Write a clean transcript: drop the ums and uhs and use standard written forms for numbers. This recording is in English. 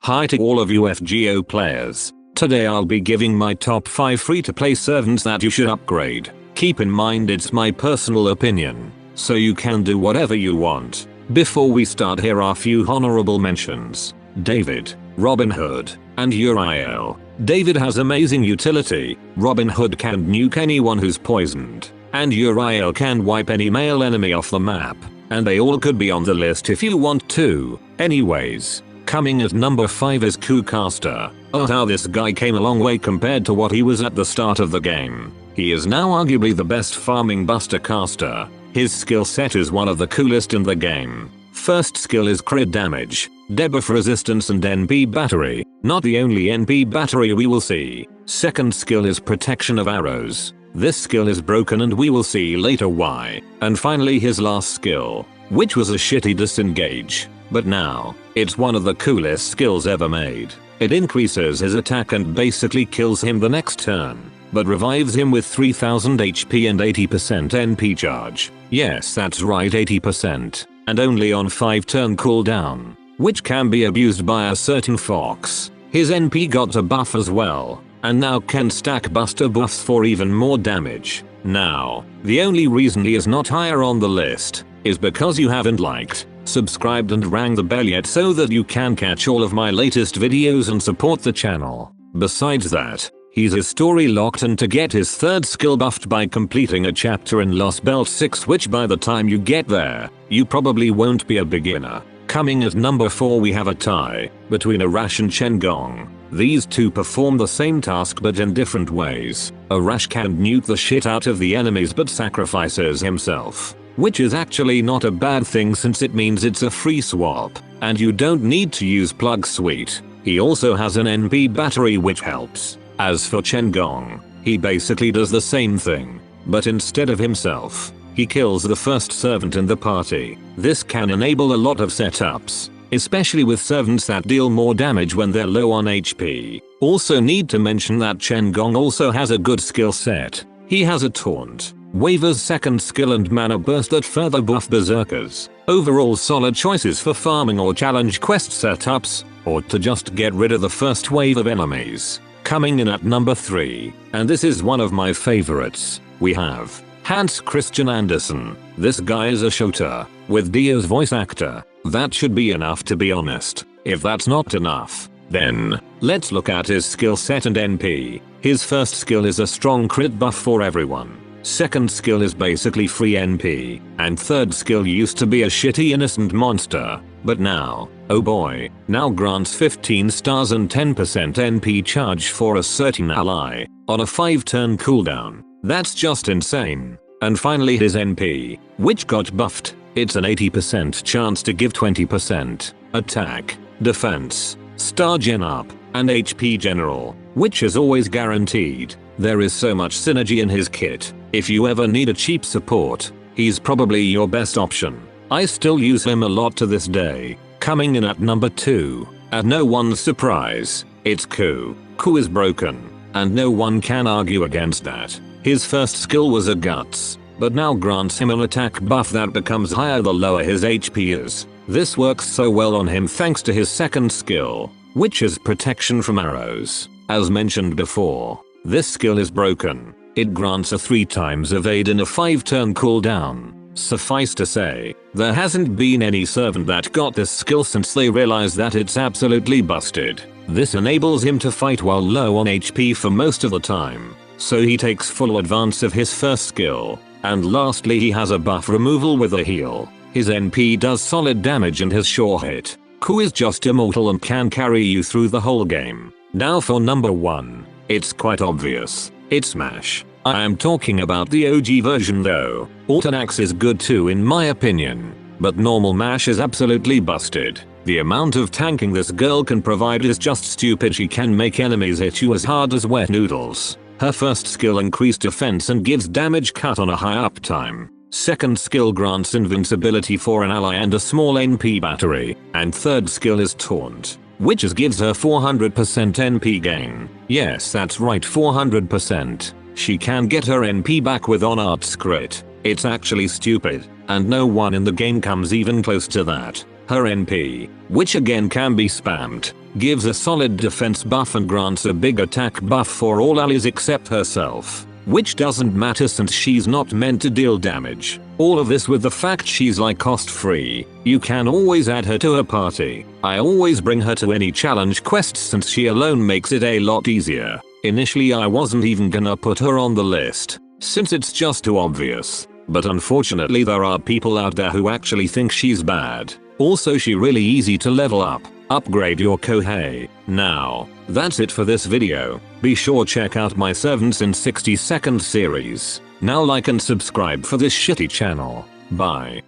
Hi to all of you FGO players. Today I'll be giving my top 5 free to play servants that you should upgrade. Keep in mind it's my personal opinion, so you can do whatever you want. Before we start, here are a few honorable mentions. David, Robin Hood, and Uriel. David has amazing utility, Robin Hood can nuke anyone who's poisoned, and Uriel can wipe any male enemy off the map, and they all could be on the list if you want to. Anyways, coming at number 5 is Caster. Oh, how this guy came a long way compared to what he was at the start of the game. He is now arguably the best farming buster caster. His skill set is one of the coolest in the game. First skill is crit damage, debuff resistance and NP battery, not the only NP battery we will see. Second skill is protection of arrows. This skill is broken and we will see later why. And finally his last skill, which was a shitty disengage. But now, it's one of the coolest skills ever made. It increases his attack and basically kills him the next turn, but revives him with 3000 HP and 80% NP charge. Yes, that's right, 80%. And only on 5 turn cooldown, which can be abused by a certain fox. His NP got a buff as well, and now can stack buster buffs for even more damage. Now, the only reason he is not higher on the list is because you haven't liked, subscribed and rang the bell yet so that you can catch all of my latest videos and support the channel. Besides that, he's his story locked and to get his third skill buffed by completing a chapter in Lost Belt 6, which by the time you get there, you probably won't be a beginner. Coming at number 4 we have a tie between Arash and Chen Gong. These two perform the same task but in different ways. Arash can nuke the shit out of the enemies but sacrifices himself, which is actually not a bad thing since it means it's a free swap, and you don't need to use plug suite. He also has an NP battery which helps. As for Chen Gong, he basically does the same thing, but instead of himself, he kills the first servant in the party. This can enable a lot of setups, especially with servants that deal more damage when they're low on HP. Also need to mention that Chen Gong also has a good skill set. He has a taunt, Waver's second skill and mana burst that further buff berserkers. Overall solid choices for farming or challenge quest setups, or to just get rid of the first wave of enemies. Coming in at number 3, and this is one of my favorites, we have Hans Christian Andersen. This guy is a shooter, with Dio's voice actor. That should be enough, to be honest. If that's not enough, then let's look at his skill set and NP. His first skill is a strong crit buff for everyone. Second skill is basically free NP, and third skill used to be a shitty innocent monster, but now, oh boy, now grants 15 stars and 10% NP charge for a certain ally, on a 5 turn cooldown. That's just insane. And finally his NP, which got buffed. It's an 80% chance to give 20% attack, defense, star gen up, and HP general, which is always guaranteed. There is so much synergy in his kit. If you ever need a cheap support, he's probably your best option. I still use him a lot to this day. Coming in at number 2, at no one's surprise, it's Ku. Ku is broken, and no one can argue against that. His first skill was a guts, but now grants him an attack buff that becomes higher the lower his HP is. This works so well on him thanks to his second skill, which is protection from arrows. As mentioned before, this skill is broken. It grants a 3 times evade in a 5 turn cooldown. Suffice to say, there hasn't been any servant that got this skill since they realized that it's absolutely busted. This enables him to fight while low on HP for most of the time, so he takes full advance of his first skill. And lastly he has a buff removal with a heal. His NP does solid damage and his sure hit. Ku is just immortal and can carry you through the whole game. Now for number 1, it's quite obvious. It's Smash. I am talking about the OG version though. Alternax is good too in my opinion, but normal Mash is absolutely busted. The amount of tanking this girl can provide is just stupid. She can make enemies hit you as hard as wet noodles. Her first skill increased defense and gives damage cut on a high uptime. Second skill grants invincibility for an ally and a small NP battery. And third skill is taunt, which gives her 400% NP gain. Yes, that's right, 400%. She can get her NP back with on-arts crit. It's actually stupid, and no one in the game comes even close to that. Her NP, which again can be spammed, gives a solid defense buff and grants a big attack buff for all allies except herself, which doesn't matter since she's not meant to deal damage. All of this with the fact she's like cost free. You can always add her to a party. I always bring her to any challenge quests since she alone makes it a lot easier. Initially I wasn't even gonna put her on the list, since it's just too obvious. But unfortunately there are people out there who actually think she's bad. Also she really easy to level up. Upgrade your Kohei. Now, that's it for this video. Be sure check out my Servants in 60 Seconds series. Now like and subscribe for this shitty channel. Bye.